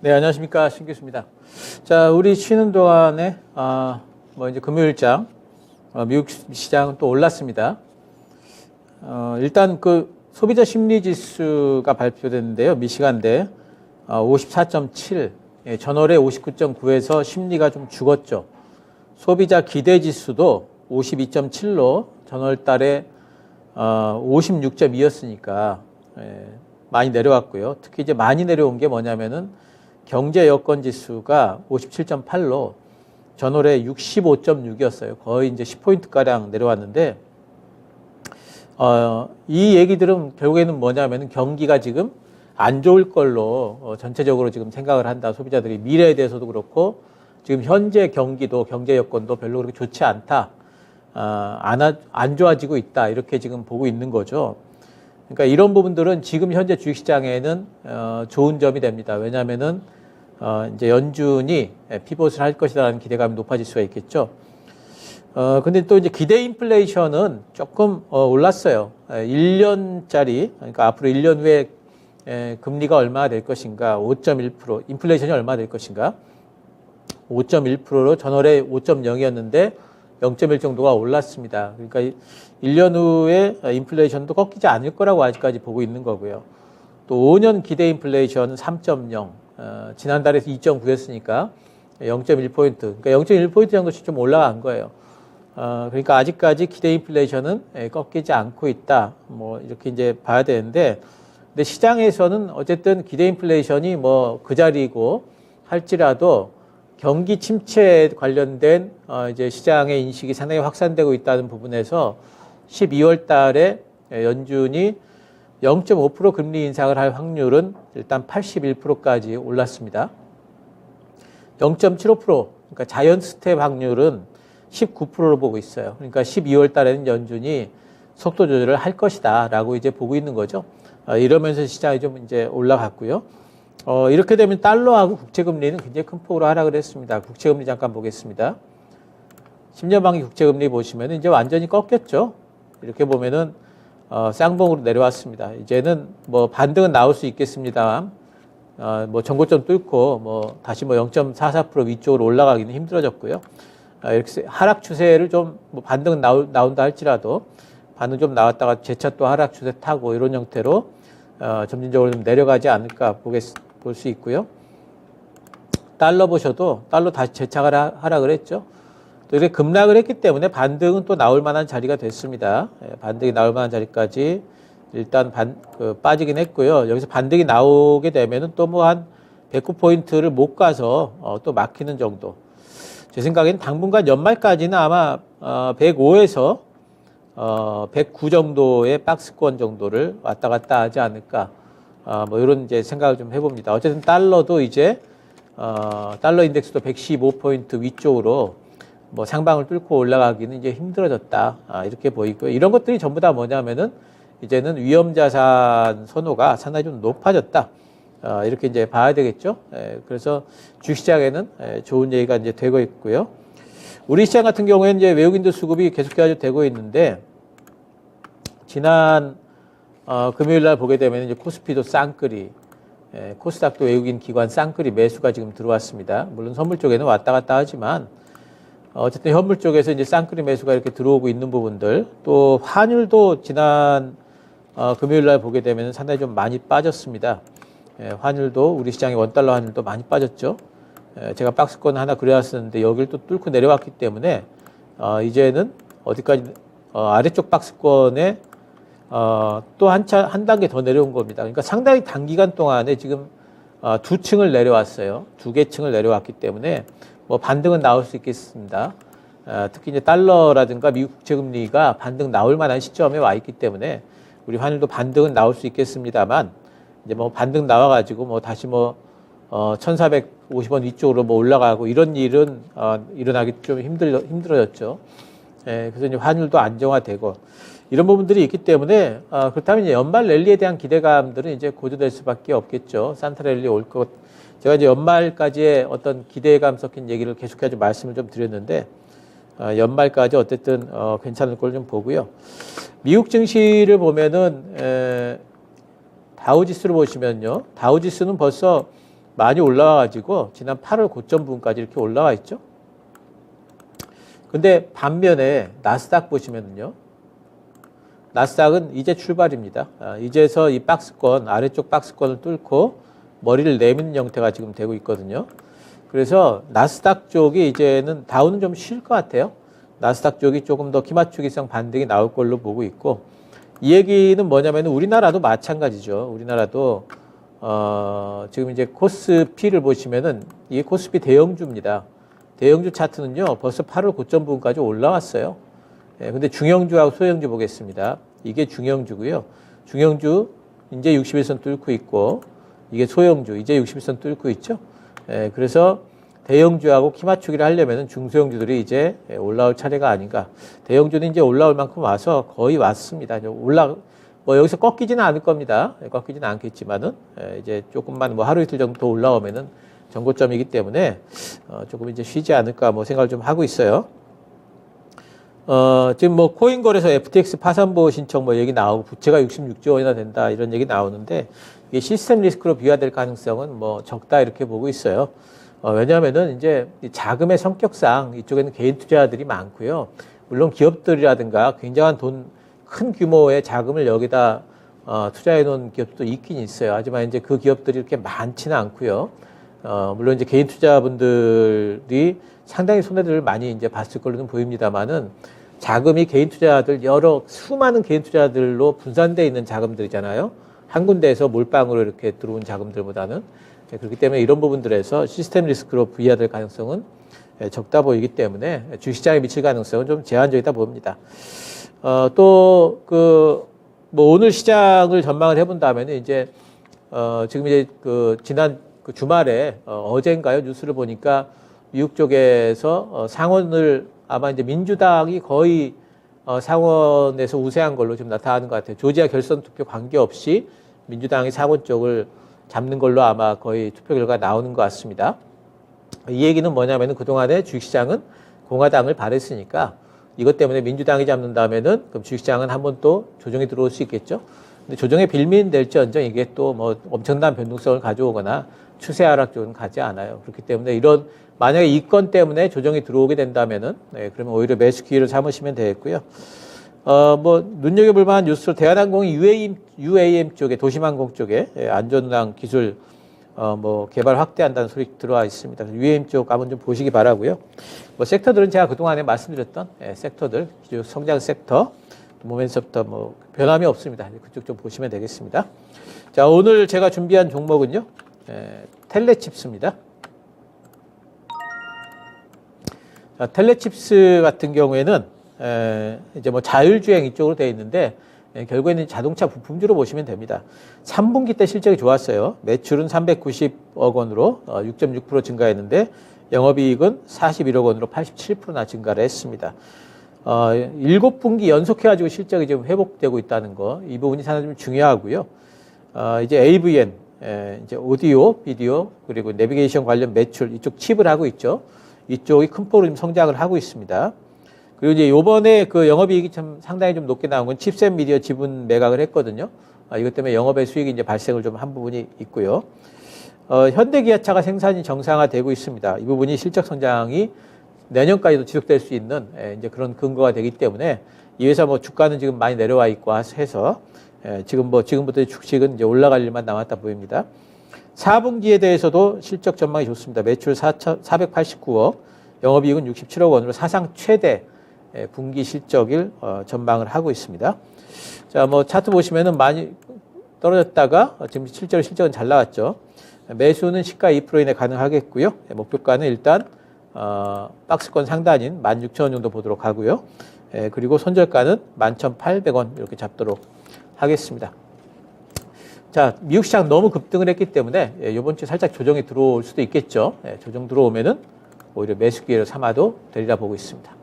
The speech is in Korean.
네, 안녕하십니까. 신 교수입니다. 자, 우리 쉬는 동안에, 이제 금요일장, 미국 시장은 또 올랐습니다. 일단 그 소비자 심리 지수가 발표됐는데요. 미시간대, 54.7, 전월에 59.9에서 심리가 좀 죽었죠. 소비자 기대 지수도 52.7로 전월 달에, 56.2였으니까, 많이 내려왔고요. 특히 이제 많이 내려온 게 뭐냐면은 경제 여건 지수가 57.8로 전월에 65.6이었어요. 거의 이제 10포인트가량 내려왔는데, 이 얘기들은 결국에는 뭐냐면은 경기가 지금 안 좋을 걸로 전체적으로 지금 생각을 한다. 소비자들이 미래에 대해서도 그렇고 지금 현재 경기도 경제 여건도 별로 그렇게 좋지 않다. 안 좋아지고 있다. 이렇게 지금 보고 있는 거죠. 그러니까 이런 부분들은 지금 현재 주식시장에는 좋은 점이 됩니다. 왜냐하면은 이제 연준이 피봇을 할 것이라는 기대감이 높아질 수가 있겠죠. 근데 또 이제 기대 인플레이션은 조금 올랐어요. 1년짜리, 그러니까 앞으로 1년 후에 금리가 얼마나 될 것인가, 5.1%, 인플레이션이 얼마나 될 것인가, 5.1%로 전월에 5.0이었는데 0.1 정도가 올랐습니다. 그러니까 1년 후에 인플레이션도 꺾이지 않을 거라고 아직까지 보고 있는 거고요. 또 5년 기대 인플레이션은 3.0, 지난달에서 2.9였으니까 0.1포인트, 그러니까 0.1포인트 정도씩 좀 올라간 거예요. 그러니까 아직까지 기대 인플레이션은 꺾이지 않고 있다. 뭐 이렇게 이제 봐야 되는데, 근데 시장에서는 어쨌든 기대 인플레이션이 뭐 그 자리고 할지라도 경기 침체에 관련된 이제 시장의 인식이 상당히 확산되고 있다는 부분에서 12월 달에 연준이 0.5% 금리 인상을 할 확률은 일단 81%까지 올랐습니다. 0.75%, 그러니까 자연 스텝 확률은 19%로 보고 있어요. 그러니까 12월 달에는 연준이 속도 조절을 할 것이다 라고 이제 보고 있는 거죠. 이러면서 시장이 좀 이제 올라갔고요. 이렇게 되면 달러하고 국채금리는 굉장히 큰 폭으로 하락을 했습니다. 국채금리 잠깐 보겠습니다. 10년 만기 국채금리 보시면 이제 완전히 꺾였죠. 이렇게 보면은 쌍봉으로 내려왔습니다. 이제는 뭐 반등은 나올 수 있겠습니다. 뭐 전고점 뚫고 뭐 다시 뭐 0.44% 위쪽으로 올라가기는 힘들어졌고요. 이렇게 하락 추세를 좀 뭐 반등은 나온다 할지라도 반등 좀 나왔다가 재차 또 하락 추세 타고 이런 형태로 점진적으로 좀 내려가지 않을까 볼 수 있고요. 달러 보셔도 달러 다시 재차 하락을 했죠. 또 이렇게 급락을 했기 때문에 반등은 또 나올 만한 자리가 됐습니다. 반등이 나올 만한 자리까지 일단 빠지긴 했고요. 여기서 반등이 나오게 되면은 또 뭐 한 109포인트를 못 가서 또 막히는 정도. 제 생각에는 당분간 연말까지는 아마 105에서 109 정도의 박스권 정도를 왔다 갔다 하지 않을까. 뭐 이런 이제 생각을 좀 해봅니다. 어쨌든 달러도 이제 달러 인덱스도 115포인트 위쪽으로 뭐 상방을 뚫고 올라가기는 이제 힘들어졌다. 이렇게 보이고요. 이런 것들이 전부 다 뭐냐면은 이제는 위험자산 선호가 상당히 좀 높아졌다. 이렇게 이제 봐야 되겠죠. 그래서 주시장에는 좋은 얘기가 이제 되고 있고요. 우리 시장 같은 경우에는 이제 외국인들 수급이 계속해서 되고 있는데, 지난 금요일 날 보게 되면 이제 코스피도 쌍끌이, 코스닥도 외국인 기관 쌍끌이 매수가 지금 들어왔습니다. 물론 선물 쪽에는 왔다 갔다 하지만 어쨌든 현물 쪽에서 이제 쌍끌이 매수가 이렇게 들어오고 있는 부분들, 또 환율도 지난 금요일 날 보게 되면 상당히 좀 많이 빠졌습니다. 환율도 우리 시장의 원달러 환율도 많이 빠졌죠. 제가 박스권 하나 그려놨었는데 여기를 또 뚫고 내려왔기 때문에 이제는 어디까지 아래쪽 박스권에 또 한 단계 더 내려온 겁니다. 그러니까 상당히 단기간 동안에 지금 두 층을 내려왔어요. 두 개 층을 내려왔기 때문에 뭐 반등은 나올 수 있겠습니다. 특히 이제 달러라든가 미국 국채금리가 반등 나올 만한 시점에 와 있기 때문에 우리 환율도 반등은 나올 수 있겠습니다만, 이제 뭐 반등 나와가지고 뭐 다시 뭐 1,450원 위쪽으로 뭐 올라가고 이런 일은 일어나기 좀 힘들어졌죠. 그래서 이제 환율도 안정화되고 이런 부분들이 있기 때문에 그렇다면 이제 연말 랠리에 대한 기대감들은 이제 고조될 수밖에 없겠죠. 산타 랠리 올 것. 제가 이제 연말까지의 어떤 기대감 섞인 얘기를 계속해서 말씀을 좀 드렸는데, 연말까지 어쨌든 괜찮을 걸 좀 보고요. 미국 증시를 보면은 다우지수를 보시면요, 다우지수는 벌써 많이 올라와가지고 지난 8월 고점 부분까지 이렇게 올라와 있죠. 근데 반면에 나스닥 보시면은요. 나스닥은 이제 출발입니다. 이제서 이 박스권, 아래쪽 박스권을 뚫고 머리를 내미는 형태가 지금 되고 있거든요. 그래서 나스닥 쪽이 이제는 다운은 좀 쉴 것 같아요. 나스닥 쪽이 조금 더 기맞추기성 반등이 나올 걸로 보고 있고, 이 얘기는 뭐냐면 우리나라도 마찬가지죠. 우리나라도 지금 이제 코스피를 보시면은 이게 코스피 대형주입니다. 대형주 차트는요 벌써 8월 고점 부분까지 올라왔어요. 근데 중형주하고 소형주 보겠습니다. 이게 중형주고요. 중형주 이제 61선 뚫고 있고, 이게 소형주 이제 61선 뚫고 있죠. 그래서 대형주하고 키 맞추기를 하려면 중소형주들이 이제 올라올 차례가 아닌가. 대형주는 이제 올라올 만큼 와서 거의 왔습니다. 뭐 여기서 꺾이지는 않을 겁니다. 꺾이지는 않겠지만은 이제 조금만 뭐 하루 이틀 정도 더 올라오면은 전고점이기 때문에 조금 이제 쉬지 않을까 뭐 생각을 좀 하고 있어요. 지금 뭐 코인 거래소 FTX 파산보호 신청 뭐 얘기 나오고 부채가 66조 원이나 된다 이런 얘기 나오는데, 이게 시스템 리스크로 비화될 가능성은 뭐 적다 이렇게 보고 있어요. 왜냐하면은 이제 자금의 성격상 이쪽에는 개인 투자자들이 많고요. 물론 기업들이라든가 굉장한 큰 규모의 자금을 여기다 투자해 놓은 기업도 있긴 있어요. 하지만 이제 그 기업들이 이렇게 많지는 않고요. 물론 이제 개인 투자자분들이 상당히 손해들을 많이 이제 봤을 걸로는 보입니다만은, 자금이 개인 투자자들 수많은 개인 투자자들로 분산되어 있는 자금들이잖아요. 한 군데에서 몰빵으로 이렇게 들어온 자금들보다는. 그렇기 때문에 이런 부분들에서 시스템 리스크로 부여될 가능성은 적다 보이기 때문에 주식시장에 미칠 가능성은 좀 제한적이다 보입니다. 뭐 오늘 시장을 전망을 해본다면 이제 지금 이제 지난 주말에 어젠가요 뉴스를 보니까 미국 쪽에서 상원을 아마 이제 민주당이 거의 상원에서 우세한 걸로 지금 나타나는 것 같아요. 조지아 결선 투표 관계없이 민주당이 상원 쪽을 잡는 걸로 아마 거의 투표 결과가 나오는 것 같습니다. 이 얘기는 뭐냐면은 그동안에 주식시장은 공화당을 바랬으니까 이것 때문에 민주당이 잡는다면은 그럼 주식시장은 한번 또 조정이 들어올 수 있겠죠. 근데 조정의 빌미는 될지언정 이게 또 뭐 엄청난 변동성을 가져오거나 추세 하락 쪽은 가지 않아요. 그렇기 때문에 만약에 이 건 때문에 조정이 들어오게 된다면은, 그러면 오히려 매수 기회를 삼으시면 되겠고요. 뭐, 눈여겨볼 만한 뉴스로 대한항공이 UAM 쪽에, 도심항공 쪽에, 안전운항 기술, 뭐, 개발 확대한다는 소리 들어와 있습니다. UAM 쪽 한번 좀 보시기 바라고요. 뭐, 섹터들은 제가 그동안에 말씀드렸던, 섹터들, 기술 성장 섹터, 모멘서부터 뭐, 변함이 없습니다. 그쪽 좀 보시면 되겠습니다. 자, 오늘 제가 준비한 종목은요, 텔레칩스입니다. 자, 텔레칩스 같은 경우에는 이제 뭐 자율주행 이쪽으로 되어 있는데, 결국에는 자동차 부품주로 보시면 됩니다. 3분기 때 실적이 좋았어요. 매출은 390억 원으로 6.6% 증가했는데 영업이익은 41억 원으로 87%나 증가를 했습니다. 7분기 연속해가지고 실적이 지금 회복되고 있다는 거, 이 부분이 상당히 좀 중요하고요. 이제 AVN, 이제 오디오, 비디오, 그리고 내비게이션 관련 매출, 이쪽 칩을 하고 있죠. 이쪽이 큰 폭으로 좀 성장을 하고 있습니다. 그리고 이제 요번에 그 영업이익이 참 상당히 좀 높게 나온 건 칩셋 미디어 지분 매각을 했거든요. 이것 때문에 영업의 수익이 이제 발생을 좀 한 부분이 있고요. 현대기아차가 생산이 정상화되고 있습니다. 이 부분이 실적 성장이 내년까지도 지속될 수 있는 이제 그런 근거가 되기 때문에 이 회사 뭐 주가는 지금 많이 내려와 있고 해서 지금부터 주식은 이제 올라갈 일만 남았다 보입니다. 4분기에 대해서도 실적 전망이 좋습니다. 매출 489억, 영업이익은 67억 원으로 사상 최대 분기 실적을 전망을 하고 있습니다. 자, 뭐 차트 보시면은 많이 떨어졌다가 지금 실적은 잘 나왔죠. 매수는 시가 2% 이내 가능하겠고요. 목표가는 일단 박스권 상단인 16,000원 정도 보도록 하고요. 그리고 손절가는 11,800원 이렇게 잡도록 하겠습니다. 자, 미국 시장 너무 급등을 했기 때문에 이번 주에 살짝 조정이 들어올 수도 있겠죠. 조정 들어오면은 오히려 매수 기회를 삼아도 되리라 보고 있습니다.